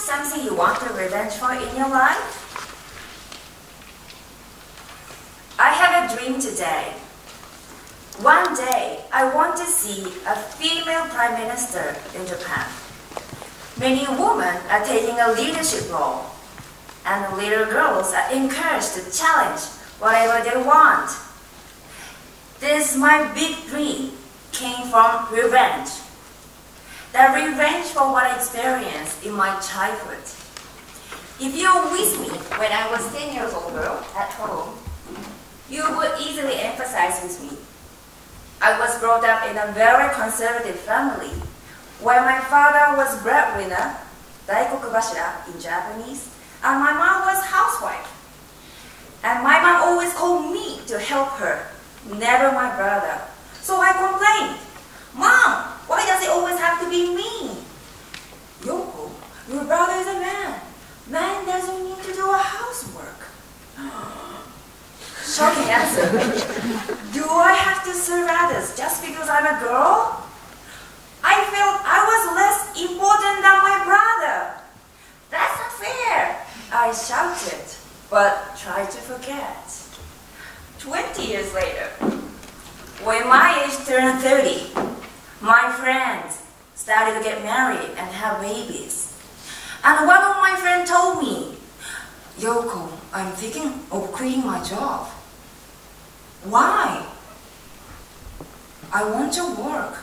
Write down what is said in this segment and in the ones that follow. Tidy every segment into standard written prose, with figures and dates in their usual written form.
something you want to revenge for in your life? I have a dream today. One day, I want to see a female prime minister in Japan. Many women are taking a leadership role, and little girls are encouraged to challenge whatever they want. This my big dream came from revenge. The revenge for what I experienced in my childhood. If you were with me when I was 10 years old girl at home, you would easily empathize with me. I was brought up in a very conservative family, where my father was breadwinner, daikokubashira in Japanese, and my mom was housewife. And my mom always called me to help her, never my brother. So I complained, "Mom, why does it always have to be me?" "Yoko, your brother is a man. Man doesn't need to do a housework." Shocking answer. Do I have to serve others just because I'm a girl? I felt I was less important than my brother. That's not fair, I shouted, but tried to forget. 20 years later, when my age turned 30, my friends started to get married and have babies. And one of my friends told me, "Yoko, I'm thinking of quitting my job." "Why?" "I want to work,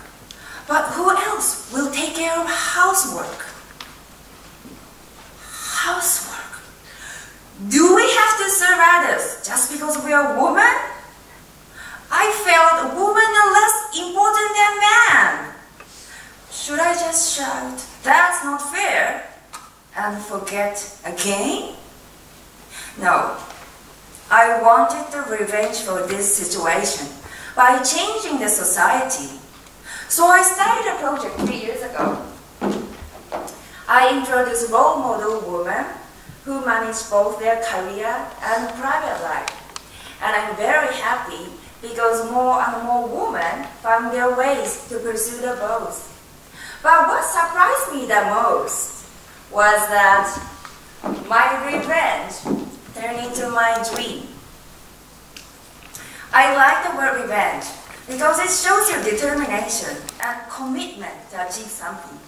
but who else will take care of housework?" Housework? Do we have to serve others just because we are women? I felt women are less important than men. Should I just shout, "That's not fair," and forget again? No. I wanted to revenge for this situation by changing the society. So I started a project 3 years ago. I introduced role model women who manage both their career and private life. And I'm very happy because more and more women found their ways to pursue the both. But what surprised me the most was that my revenge turned into my dream. I like the word revenge because it shows your determination and commitment to achieve something.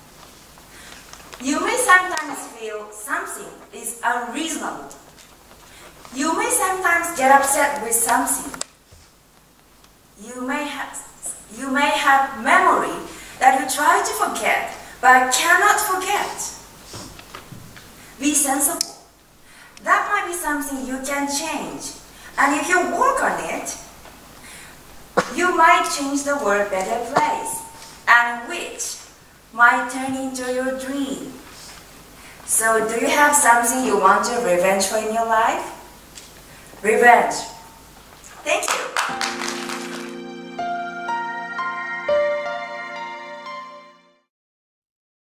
You may sometimes feel something is unreasonable. You may sometimes get upset with something. You may have memory that you try to forget but cannot forget. Be sensible. That might be something you can change. And if you work on it, you might change the world better place, and which might turn into your dream. So do you have something you want to revenge for in your life? Revenge. Thank you.